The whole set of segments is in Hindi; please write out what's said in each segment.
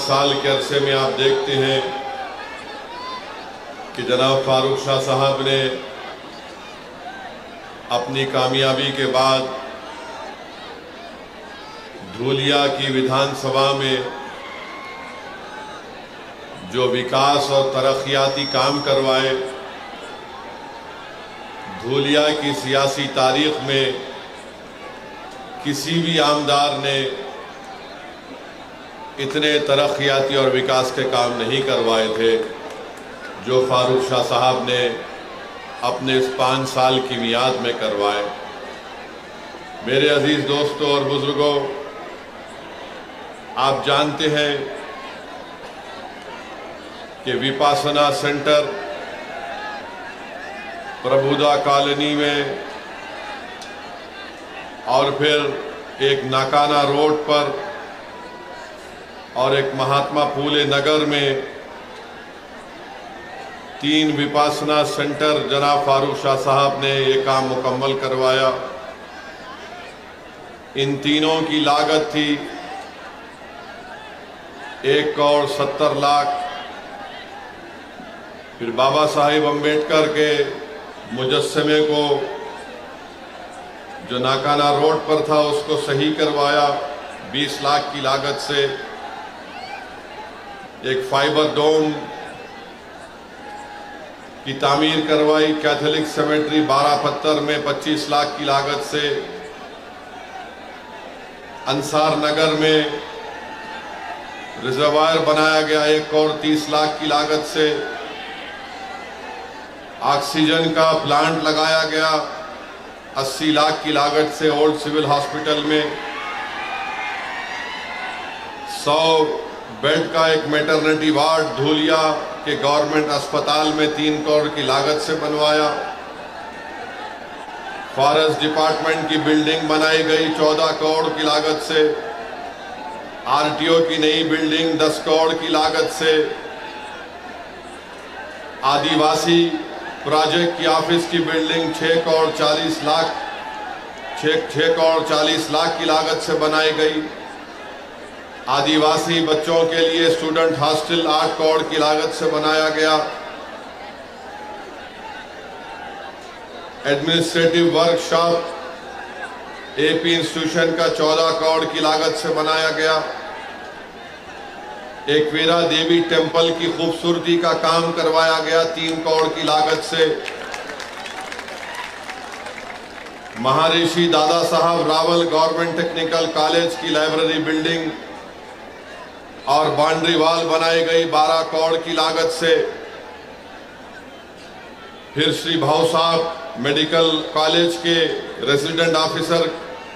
साल के अरसे में आप देखते हैं कि जनाब फारूक शाह साहब ने अपनी कामयाबी के बाद धूलिया की विधानसभा में जो विकास और तरक्याती काम करवाए, धूलिया की सियासी तारीख में किसी भी आमदार ने इतने तरक्याती और विकास के काम नहीं करवाए थे जो फारूक शाह साहब ने अपने इस 5 साल की मियाद में करवाए। मेरे अजीज दोस्तों और बुजुर्गों, आप जानते हैं कि विपासना सेंटर प्रबुद्धा कॉलोनी में और फिर एक नाकाना रोड पर और एक महात्मा फूले नगर में 3 विपासना सेंटर जनाब फारूक शाह साहब ने ये काम मुकम्मल करवाया। इन तीनों की लागत थी 1 करोड़ 70 लाख। फिर बाबा साहेब अम्बेडकर के मुजस्समे को जो नाकाना रोड पर था उसको सही करवाया 20 लाख की लागत से। एक फाइबर डोम की तामीर करवाई कैथोलिक सेमेट्री 12 पत्थर में 25 लाख की लागत से। अंसार नगर में रिजर्वायर बनाया गया 1 करोड़ 30 लाख की लागत से। ऑक्सीजन का प्लांट लगाया गया 80 लाख की लागत से ओल्ड सिविल हॉस्पिटल में। 100 बेड का एक मैटरनिटी वार्ड धूलिया के गवर्नमेंट अस्पताल में 3 करोड़ की लागत से बनवाया। फॉरेस्ट डिपार्टमेंट की बिल्डिंग बनाई गई 14 करोड़ की लागत से। आरटीओ की नई बिल्डिंग 10 करोड़ की लागत से। आदिवासी प्रोजेक्ट की ऑफिस की बिल्डिंग 6 करोड़ 40 लाख की लागत से बनाई गई। आदिवासी बच्चों के लिए स्टूडेंट हॉस्टल 8 करोड़ की लागत से बनाया गया। एडमिनिस्ट्रेटिव वर्कशॉप एपी इंस्टीट्यूशन का 14 करोड़ की लागत से बनाया गया। एकवीरा देवी टेंपल की खूबसूरती का काम करवाया गया 3 करोड़ की लागत से। महर्षि Dada Saheb Rawal government technical college की लाइब्रेरी बिल्डिंग और बाउंड्री वॉल बनाई गई 12 करोड़ की लागत से। फिर श्री भाऊ साहब मेडिकल कॉलेज के रेजिडेंट ऑफिसर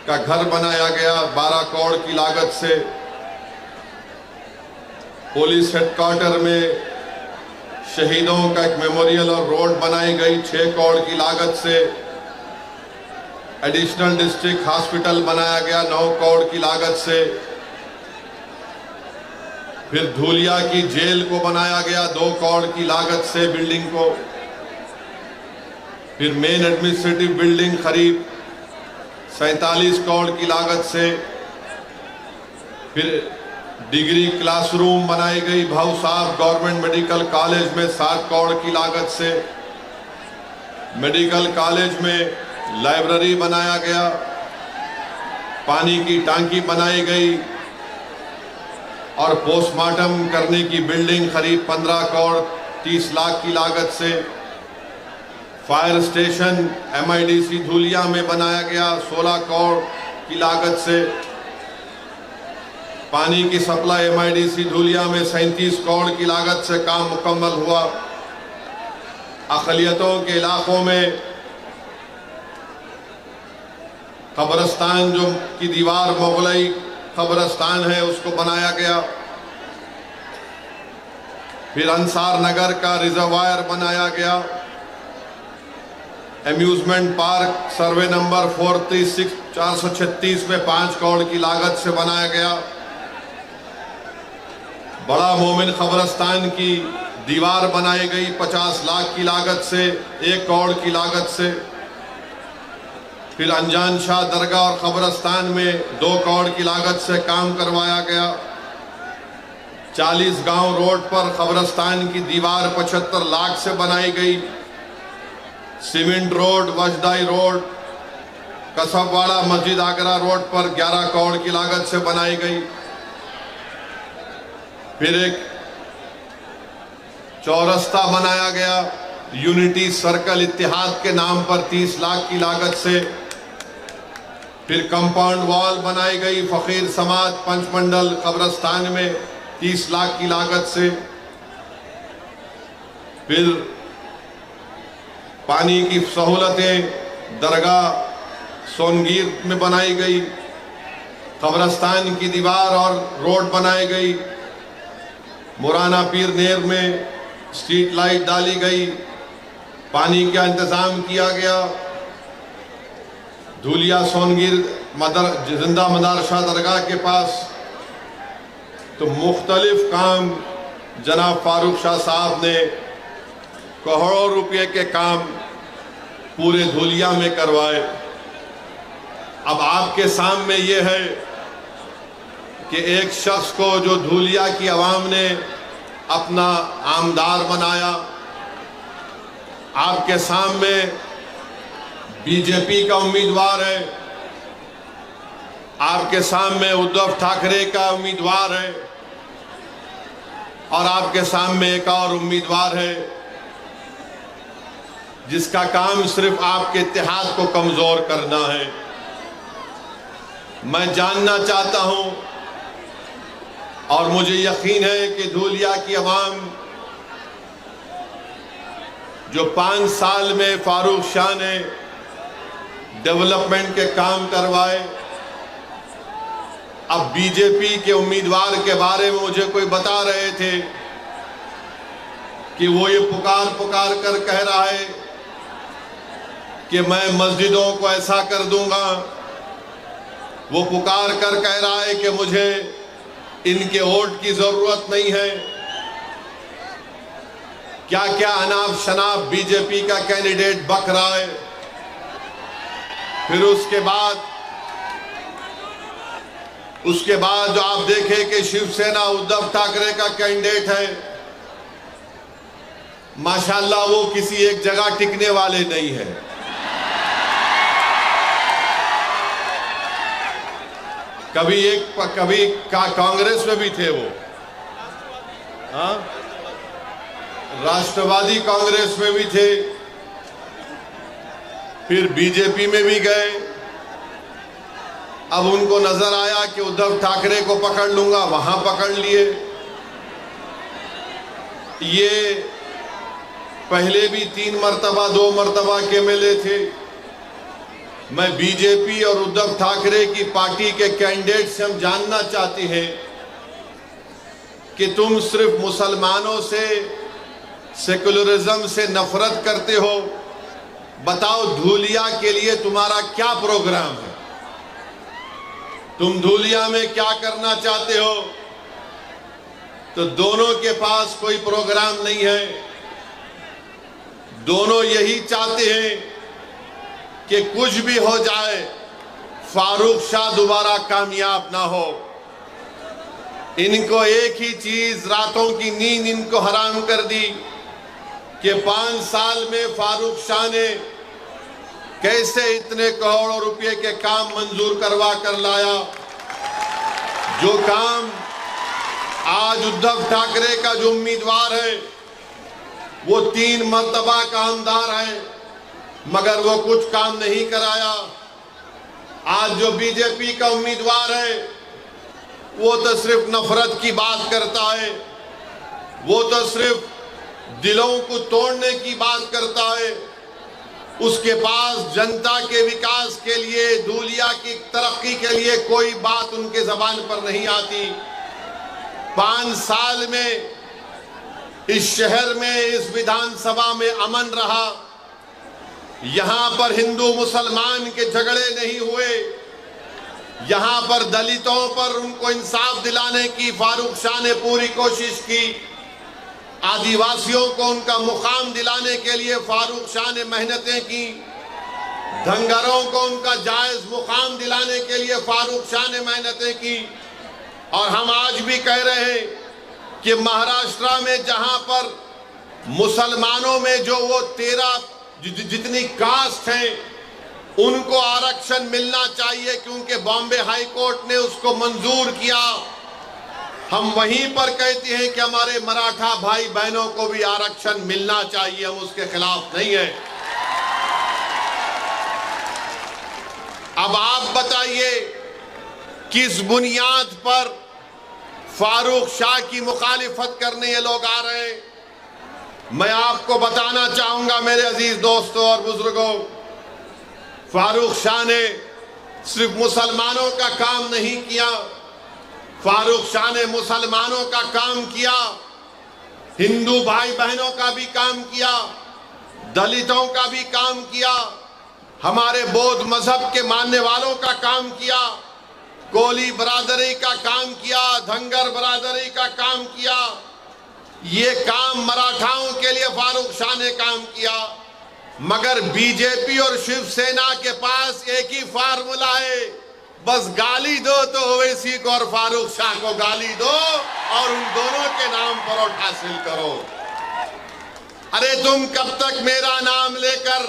का घर बनाया गया 12 करोड़ की लागत से। पुलिस हेडक्वार्टर में शहीदों का एक मेमोरियल और रोड बनाई गई 6 करोड़ की लागत से। एडिशनल डिस्ट्रिक्ट हॉस्पिटल बनाया गया 9 करोड़ की लागत से। फिर धूलिया की जेल को बनाया गया 2 करोड़ की लागत से बिल्डिंग को। फिर मेन एडमिनिस्ट्रेटिव बिल्डिंग करीब 47 करोड़ की लागत से। फिर डिग्री क्लासरूम बनाई गई भाऊ साहब गवर्नमेंट मेडिकल कॉलेज में 7 करोड़ की लागत से। मेडिकल कॉलेज में लाइब्रेरी बनाया गया। पानी की टांकी बनाई गई और पोस्टमार्टम करने की बिल्डिंग करीब 15 करोड़ 30 लाख की लागत से। फायर स्टेशन MIDC धूलिया में बनाया गया 16 करोड़ की लागत से। पानी की सप्लाई MIDC धूलिया में 37 करोड़ की लागत से काम मुकम्मल हुआ। अक़लियतों के इलाकों में कब्रिस्तान जो की दीवार मुगलई कब्रिस्तान है उसको बनाया गया। फिर अंसार नगर का रिजर्वायर बनाया गया। एम्यूजमेंट पार्क सर्वे नंबर 436 में 5 करोड़ की लागत से बनाया गया। बड़ा मोमिन कब्रिस्तान की दीवार बनाई गई 50 लाख की लागत से 1 करोड़ की लागत से। फिर अनजान शाह दरगाह और कब्रिस्तान में 2 करोड़ की लागत से काम करवाया गया। 40 गांव रोड पर कब्रिस्तान की दीवार 75 लाख से बनाई गई। सीमेंट रोड, वजदाई रोड, कसबवाड़ा मस्जिद आगरा रोड पर 11 करोड़ की लागत से बनाई गई। फिर एक चौरस्ता बनाया गया यूनिटी सर्कल इत्तेहाद के नाम पर 30 लाख की लागत से। फिर कंपाउंड वॉल बनाई गई फकीर समाज पंचमंडल कब्रिस्तान में 30 लाख की लागत से। फिर पानी की सहूलतें दरगाह सोनगीर में बनाई गई। कब्रिस्तान की दीवार और रोड बनाई गई। मुराना पीर नेर में स्ट्रीट लाइट डाली गई। पानी का इंतजाम किया गया। धूलिया सोनगीर जिंदा मदरसा दरगाह के पास तो मुख्तलिफ काम जनाब फारूक शाह साहब ने करोड़ों रुपए के काम पूरे धूलिया में करवाए। अब आपके सामने ये है कि एक शख्स को जो धूलिया की आवाम ने अपना आमदार बनाया, आपके सामने बीजेपी का उम्मीदवार है, आपके सामने उद्धव ठाकरे का उम्मीदवार है और आपके सामने एक और उम्मीदवार है जिसका काम सिर्फ आपके इत्तेहाद को कमजोर करना है। मैं जानना चाहता हूं और मुझे यकीन है कि धूलिया की आवाम जो 5 साल में फारूक शाह ने डेवलपमेंट के काम करवाए, अब बीजेपी के उम्मीदवार के बारे में मुझे कोई बता रहे थे कि वो ये पुकार कर कह रहा है कि मैं मस्जिदों को ऐसा कर दूंगा। वो पुकार कर कह रहा है कि मुझे इनके वोट की जरूरत नहीं है। क्या क्या अनाप शनाप बीजेपी का कैंडिडेट बक रहा है। फिर उसके बाद जो आप देखें कि शिवसेना उद्धव ठाकरे का कैंडिडेट है, माशाल्लाह वो किसी एक जगह टिकने वाले नहीं है। कभी कांग्रेस में भी थे वो, हाँ, राष्ट्रवादी कांग्रेस में भी थे, फिर बीजेपी में भी गए। अब उनको नजर आया कि उद्धव ठाकरे को पकड़ लूंगा, वहां पकड़ लिए। ये पहले भी 3 मर्तबा 2 मर्तबा के एमएलए थे। मैं बीजेपी और उद्धव ठाकरे की पार्टी के कैंडिडेट से हम जानना चाहते हैं कि तुम सिर्फ मुसलमानों से, सेकुलरिज्म से नफरत करते हो। बताओ धूलिया के लिए तुम्हारा क्या प्रोग्राम है? तुम धूलिया में क्या करना चाहते हो? तो दोनों के पास कोई प्रोग्राम नहीं है। दोनों यही चाहते हैं कि कुछ भी हो जाए, फारूक शाह दोबारा कामयाब ना हो। इनको एक ही चीज, रातों की नींद इनको हराम कर दी कि 5 साल में फारूक शाह ने कैसे इतने करोड़ों रुपए के काम मंजूर करवा कर लाया। जो काम आज उद्धव ठाकरे का जो उम्मीदवार है वो 3 मर्तबा का आमदार है, मगर वो कुछ काम नहीं कराया। आज जो बीजेपी का उम्मीदवार है वो तो सिर्फ नफरत की बात करता है, वो तो सिर्फ दिलों को तोड़ने की बात करता है। उसके पास जनता के विकास के लिए, धूलिया की तरक्की के लिए कोई बात उनके जबान पर नहीं आती। 5 साल में इस शहर में, इस विधानसभा में अमन रहा। यहां पर हिंदू मुसलमान के झगड़े नहीं हुए। यहां पर दलितों पर उनको इंसाफ दिलाने की फारूक शाह ने पूरी कोशिश की। आदिवासियों को उनका मुकाम दिलाने के लिए फारूक शाह ने मेहनतें की। धंगरों को उनका जायज मुकाम दिलाने के लिए फारूक शाह ने मेहनतें की। और हम आज भी कह रहे हैं कि महाराष्ट्र में जहां पर मुसलमानों में जो वो 13 जितनी कास्ट हैं उनको आरक्षण मिलना चाहिए, क्योंकि बॉम्बे हाई कोर्ट ने उसको मंजूर किया। हम वहीं पर कहते हैं कि हमारे मराठा भाई बहनों को भी आरक्षण मिलना चाहिए, हम उसके खिलाफ नहीं है। अब आप बताइए किस बुनियाद पर फारूक शाह की मुखालिफत करने ये लोग आ रहे हैं? मैं आपको बताना चाहूंगा मेरे अजीज दोस्तों और बुजुर्गों, फारूक शाह ने सिर्फ मुसलमानों का काम नहीं किया, फारूक शाह ने मुसलमानों का काम किया, हिंदू भाई बहनों का भी काम किया, दलितों का भी काम किया, हमारे बौद्ध मजहब के मानने वालों का काम किया, कोली बरादरी का काम किया, धंगर बरादरी का काम किया। ये काम मराठाओं के लिए फारूक शाह ने काम किया। मगर बीजेपी और शिवसेना के पास एक ही फार्मूला है, बस गाली दो तो ओवैसी को और फारूक शाह को गाली दो और उन दोनों के नाम पर वोट हासिल करो। अरे तुम कब तक मेरा नाम लेकर,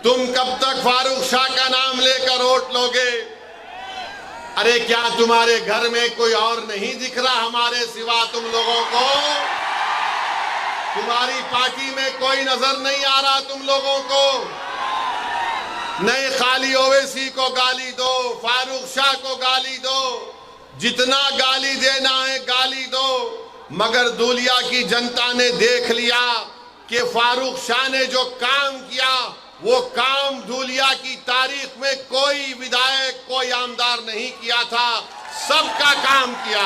तुम कब तक फारूक शाह का नाम लेकर वोट लोगे? अरे क्या तुम्हारे घर में कोई और नहीं दिख रहा हमारे सिवा तुम लोगों को? तुम्हारी पार्टी में कोई नजर नहीं आ रहा तुम लोगों को? नहीं, खाली ओवैसी को गाली दो, फारूक शाह को गाली दो, जितना गाली देना है गाली दो। मगर दूलिया की जनता ने देख लिया कि फारूक शाह ने जो काम किया वो काम धूलिया की तारीख में कोई विधायक, कोई आमदार नहीं किया था, सबका काम किया।